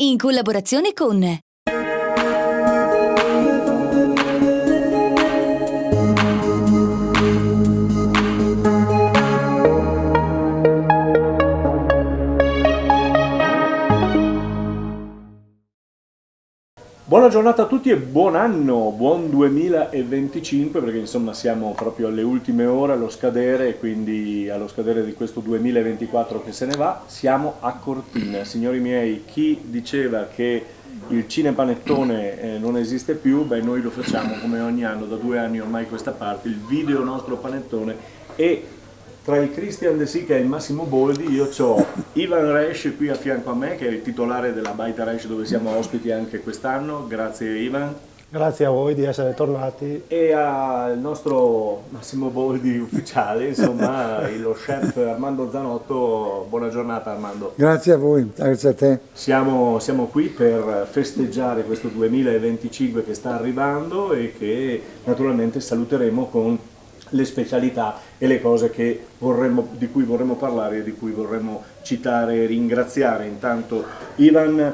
in collaborazione con Buona giornata a tutti e buon anno, buon 2025, perché insomma siamo proprio alle ultime ore allo scadere, quindi allo scadere di questo 2024 che se ne va. Siamo a Cortina, signori miei. Chi diceva che il cinepanettone non esiste più, beh, noi lo facciamo come ogni anno, da 2 anni ormai a questa parte, il video nostro panettone. E tra il Christian De Sica e il Massimo Boldi io ho Ivan Resch qui a fianco a me, che è il titolare della Baita Resch, dove siamo ospiti anche quest'anno. Grazie Ivan. Grazie a voi di essere tornati. E al nostro Massimo Boldi ufficiale, insomma, lo chef Armando Zanotto. Buona giornata Armando. Grazie a voi, grazie a te. Siamo qui per festeggiare questo 2025 che sta arrivando e che naturalmente saluteremo con le specialità e le cose di cui vorremmo parlare e di cui vorremmo citare e ringraziare. Intanto Ivan,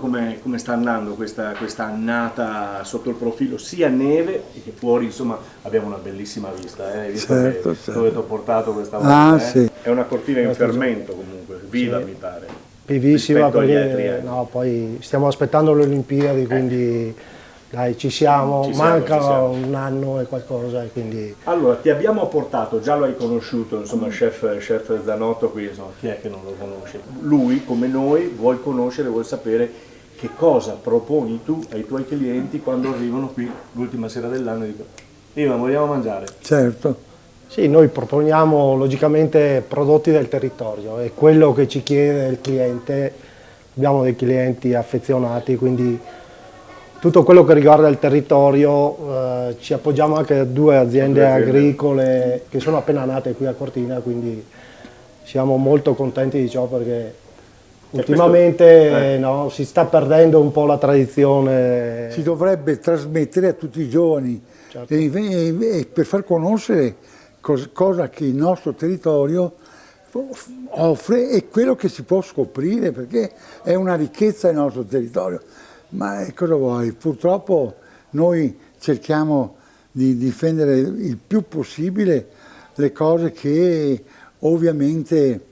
come sta andando questa annata sotto il profilo sia neve che fuori, insomma abbiamo una bellissima vista, visto certo. Dove ti ho portato questa volta, sì. È una Cortina in fermento comunque, viva sì. Mi pare. Vivissima, perché poi stiamo aspettando le Olimpiadi, quindi dai, ci siamo. Manca un anno e qualcosa, e quindi... Allora, ti abbiamo portato, già lo hai conosciuto, insomma, chef Zanotto qui, insomma, chi è che non lo conosce? Lui, come noi, vuol conoscere, vuol sapere che cosa proponi tu ai tuoi clienti quando arrivano qui l'ultima sera dell'anno e dicono: Ivan, vogliamo mangiare? Certo. Sì, noi proponiamo logicamente prodotti del territorio, è quello che ci chiede il cliente. Abbiamo dei clienti affezionati, quindi tutto quello che riguarda il territorio, ci appoggiamo anche a 2 aziende agricole che sono appena nate qui a Cortina, quindi siamo molto contenti di ciò, perché ultimamente si sta perdendo un po' la tradizione. Si dovrebbe trasmettere a tutti i giovani, certo. e per far conoscere cosa che il nostro territorio offre e quello che si può scoprire, perché è una ricchezza il nostro territorio. Ma cosa vuoi? Purtroppo noi cerchiamo di difendere il più possibile le cose che ovviamente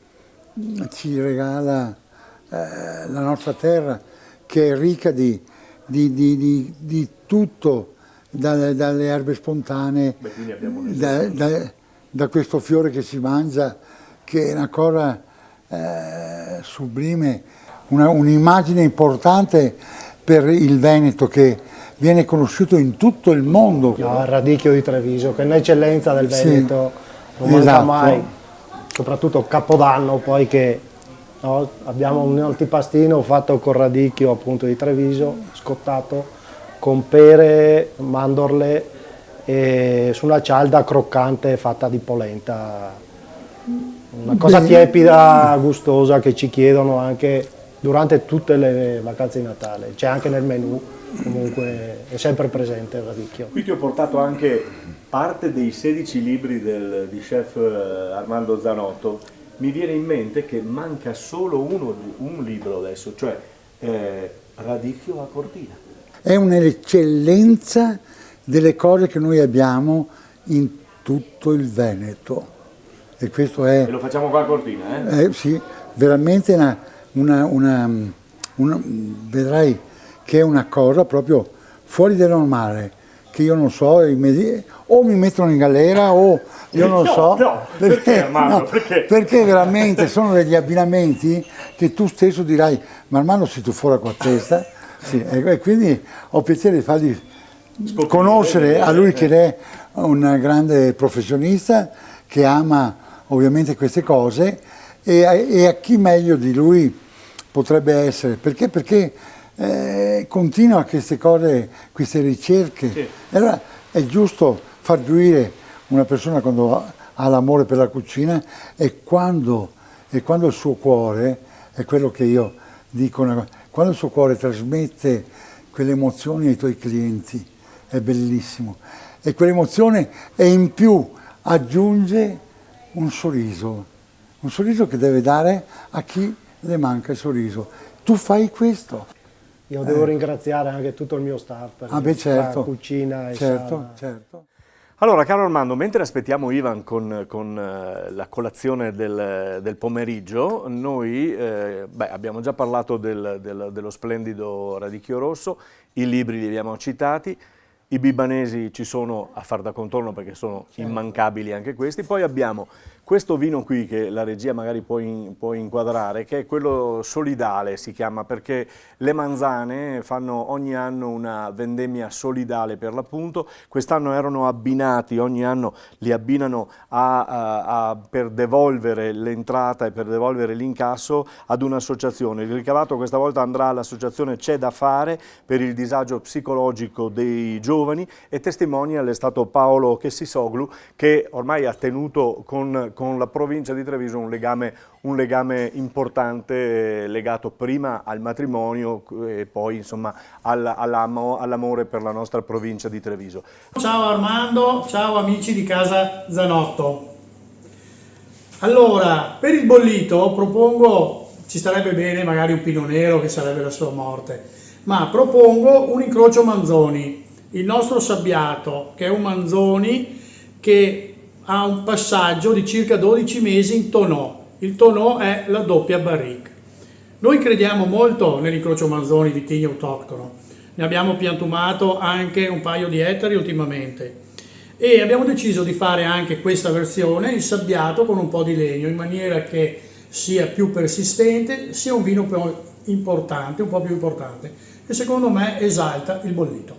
ci regala la nostra terra, che è ricca di tutto, dalle erbe spontanee, da questo fiore che si mangia, che è una cosa sublime, un'immagine importante per il Veneto, che viene conosciuto in tutto il mondo. Il radicchio di Treviso, che è un'eccellenza del Veneto, non manca mai, soprattutto Capodanno, poi che abbiamo un antipastino fatto col radicchio appunto di Treviso, scottato, con pere, mandorle e su una cialda croccante fatta di polenta. Una cosa tiepida, gustosa, che ci chiedono anche durante tutte le vacanze di Natale. C'è anche nel menù, comunque è sempre presente il radicchio. Qui ti ho portato anche parte dei 16 libri di chef Armando Zanotto. Mi viene in mente che manca solo un libro adesso, cioè Radicchio a Cortina. È un'eccellenza delle cose che noi abbiamo in tutto il Veneto. E questo è... E lo facciamo qua a Cortina, sì, veramente vedrai che è una cosa proprio fuori del normale, che io non so, o mi mettono in galera o io non so. No, perché Armando? Perché? Perché veramente sono degli abbinamenti che tu stesso dirai: ma Armando si tu fuori con la testa? Sì, e quindi ho piacere di fargli conoscere a lui, che è un grande professionista che ama ovviamente queste cose, e a chi meglio di lui potrebbe essere, perché continua queste cose, queste ricerche. Sì. Allora è giusto far gioire una persona quando ha l'amore per la cucina, e quando il suo cuore, è quello che io dico, quando il suo cuore trasmette quelle emozioni ai tuoi clienti, è bellissimo. E quell'emozione, e in più aggiunge un sorriso che deve dare a chi le manca il sorriso. tu fai questo. Io devo ringraziare anche tutto il mio staff per certo, la cucina e certo, sala. certo. Allora, caro Armando, mentre aspettiamo Ivan con la colazione del pomeriggio, noi abbiamo già parlato dello splendido radicchio rosso, i libri li abbiamo citati, i bibanesi ci sono a far da contorno perché sono immancabili anche questi, poi abbiamo questo vino qui che la regia magari può inquadrare, che è quello solidale si chiama, perché le Manzane fanno ogni anno una vendemmia solidale per l'appunto, quest'anno erano abbinati, ogni anno li abbinano per devolvere l'entrata e per devolvere l'incasso ad un'associazione. Il ricavato questa volta andrà all'associazione C'è da fare per il disagio psicologico dei giovani e testimonial è stato Paolo Chessisoglu, che ormai ha tenuto con la provincia di Treviso un legame importante legato prima al matrimonio e poi insomma all'amore per la nostra provincia di Treviso. Ciao Armando, ciao amici di Casa Zanotto. Allora, per il bollito propongo, ci starebbe bene magari un Pinot Nero che sarebbe la sua morte, ma propongo un incrocio Manzoni, il nostro Sabbiato, che è un Manzoni che ha un passaggio di circa 12 mesi in tonneau. Il tonneau è la doppia barrique. Noi crediamo molto nell'incrocio Manzoni vitigno autoctono, ne abbiamo piantumato anche un paio di ettari ultimamente e abbiamo deciso di fare anche questa versione, il sabbiato con un po' di legno, in maniera che sia più persistente, sia un vino più importante, un po' più importante, e secondo me esalta il bollito.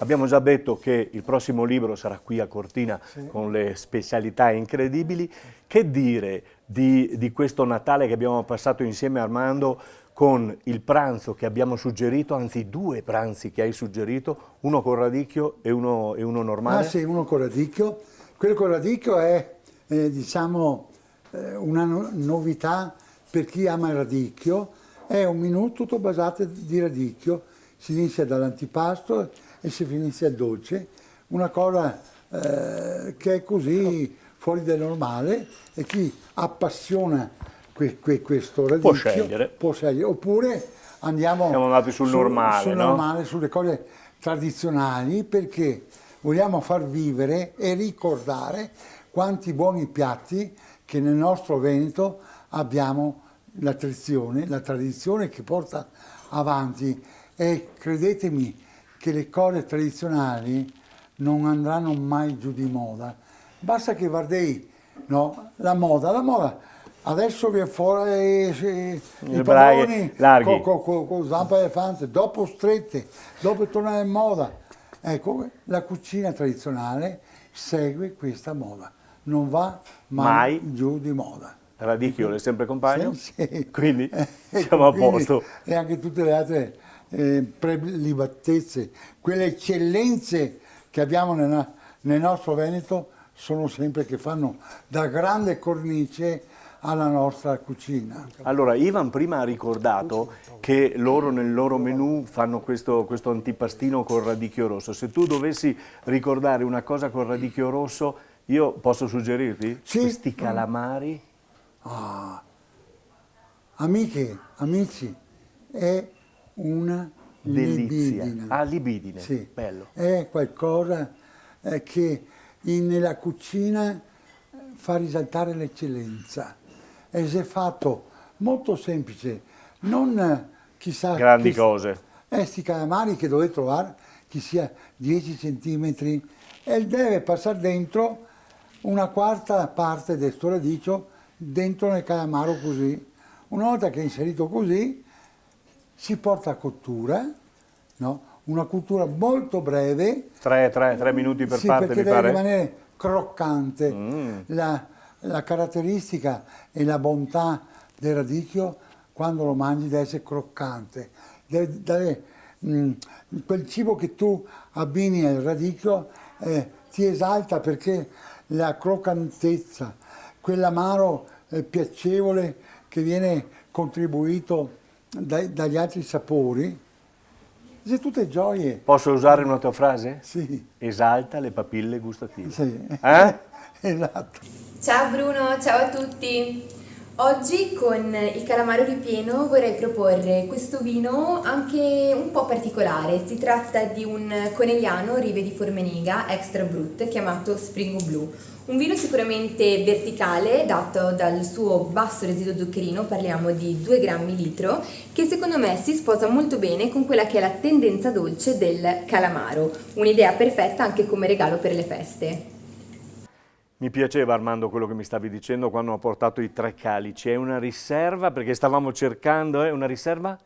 Abbiamo già detto che il prossimo libro sarà qui a Cortina con le specialità incredibili. Che dire di questo Natale che abbiamo passato insieme, Armando, con il pranzo che abbiamo suggerito, anzi 2 pranzi che hai suggerito, uno con radicchio e uno normale? Ah sì, uno con radicchio. Quello con radicchio è diciamo una novità per chi ama il radicchio. È un menù tutto basato di radicchio, si inizia dall'antipasto e si finisce al dolce, una cosa che è così fuori del normale e chi appassiona questo radicchio può scegliere. Oppure siamo andati sul normale, no? normale, sulle cose tradizionali, perché vogliamo far vivere e ricordare quanti buoni piatti che nel nostro Veneto abbiamo la tradizione che porta avanti, e credetemi che le cose tradizionali non andranno mai giù di moda. Basta che guardi la moda adesso viene fuori i pantaloni larghi con zampa elefante, dopo strette, dopo torna in moda. Ecco, la cucina tradizionale segue questa moda, non va mai giù di moda. Radicchio l'è sempre compagno, sì. Quindi siamo a posto. E anche tutte le altre prelibatezze, quelle eccellenze che abbiamo nel nostro Veneto sono sempre che fanno da grande cornice alla nostra cucina. Allora, Ivan prima ha ricordato che loro nel loro menù fanno questo antipastino col radicchio rosso. Se tu dovessi ricordare una cosa col radicchio rosso, io posso suggerirti? Sì. Questi calamari. Amici, è una delizia. libidine. Libidine, sì. Bello. È qualcosa che nella cucina fa risaltare l'eccellenza. E se è fatto molto semplice, non chissà... Grandi cose. Sti calamari che dovete trovare, che sia 10 centimetri, e deve passare dentro una quarta parte del sto radicchio dentro nel calamaro così. Una volta che è inserito così, si porta a cottura, no? Una cottura molto breve. 3 minuti per parte, perché mi deve pare? rimanere croccante. La caratteristica e la bontà del radicchio, quando lo mangi, deve essere croccante. Quel cibo che tu abbini al radicchio ti esalta, perché la croccantezza, quell'amaro piacevole che viene contribuito dagli altri sapori, sono tutte gioie. Posso usare una tua frase? Sì. Esalta le papille gustative. Sì. Eh? Esatto. Ciao Bruno, ciao a tutti. Oggi con il calamaro ripieno vorrei proporre questo vino anche un po' particolare. Si tratta di un Conegliano Rive di Formeniga Extra Brut chiamato Springo Blue. Un vino sicuramente verticale, dato dal suo basso residuo zuccherino, parliamo di 2 grammi litro, che secondo me si sposa molto bene con quella che è la tendenza dolce del calamaro. Un'idea perfetta anche come regalo per le feste. Mi piaceva, Armando, quello che mi stavi dicendo quando ho portato i 3 calici. È una riserva, perché stavamo cercando, una riserva?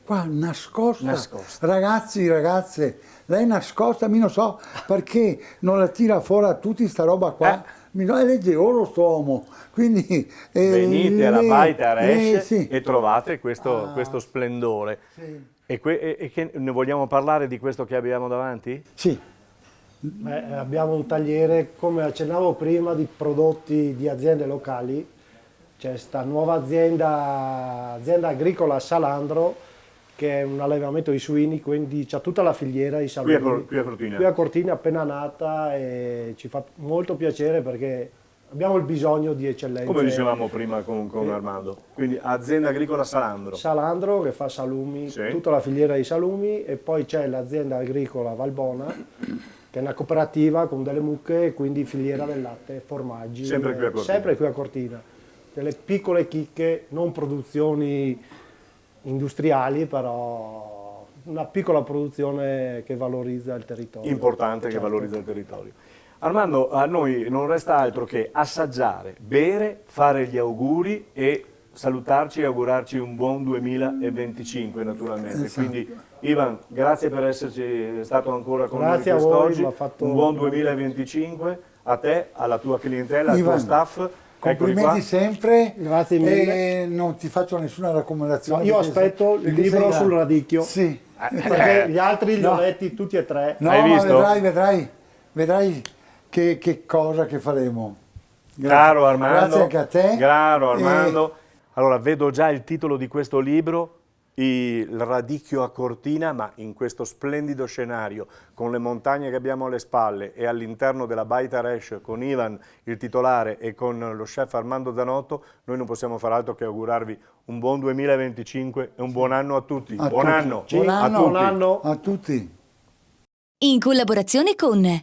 Qua nascosta. Nascosta. Ragazzi, ragazze, lei nascosta, mi non so perché non la tira fuori a tutti sta roba qua. È leggevo sto uomo, quindi Venite alla Baita Resh sì. e trovate questo splendore. Sì. E che ne vogliamo parlare di questo che abbiamo davanti? Sì. Abbiamo un tagliere, come accennavo prima, di prodotti di aziende locali. C'è questa nuova azienda agricola Salandro, che è un allevamento di suini, quindi c'ha tutta la filiera di salumi. Qui a Cortina. Qui a Cortina, appena nata, e ci fa molto piacere perché abbiamo il bisogno di eccellenze. Come dicevamo prima con Armando. Quindi azienda agricola Salandro. Salandro che fa salumi, Sì. tutta la filiera di salumi, e poi c'è l'azienda agricola Valbona, che è una cooperativa con delle mucche, quindi filiera del latte, formaggi. Sempre qui a Cortina. Sempre qui a Cortina. Delle piccole chicche, non produzioni industriali, però una piccola produzione che valorizza il territorio. Importante, che valorizza il territorio. Armando, a noi non resta altro che assaggiare, bere, fare gli auguri e salutarci e augurarci un buon 2025 naturalmente. Esatto. Quindi Ivan, grazie per esserci stato ancora con Grazie a noi voi, quest'oggi, m'ha fatto- un buon 2025 a te, alla tua clientela, al tuo Ivan, staff. Eccoli complimenti qua. sempre. Grazie mille. E non ti faccio nessuna raccomandazione. Io perché aspetto il perché libro sei sul là. radicchio. Sì. Perché gli altri li ho No. letti tutti e tre. No, Hai ma visto? vedrai che cosa che faremo. Caro Armando, Grazie anche a te. Caro Armando. Allora, vedo già il titolo di questo libro, Il radicchio a Cortina, ma in questo splendido scenario, con le montagne che abbiamo alle spalle e all'interno della Baita Resh, con Ivan, il titolare, e con lo chef Armando Zanotto, noi non possiamo far altro che augurarvi un buon 2025 e un buon anno a tutti. A Buon tutti. anno Buon a anno. tutti. Buon anno. A tutti. In collaborazione con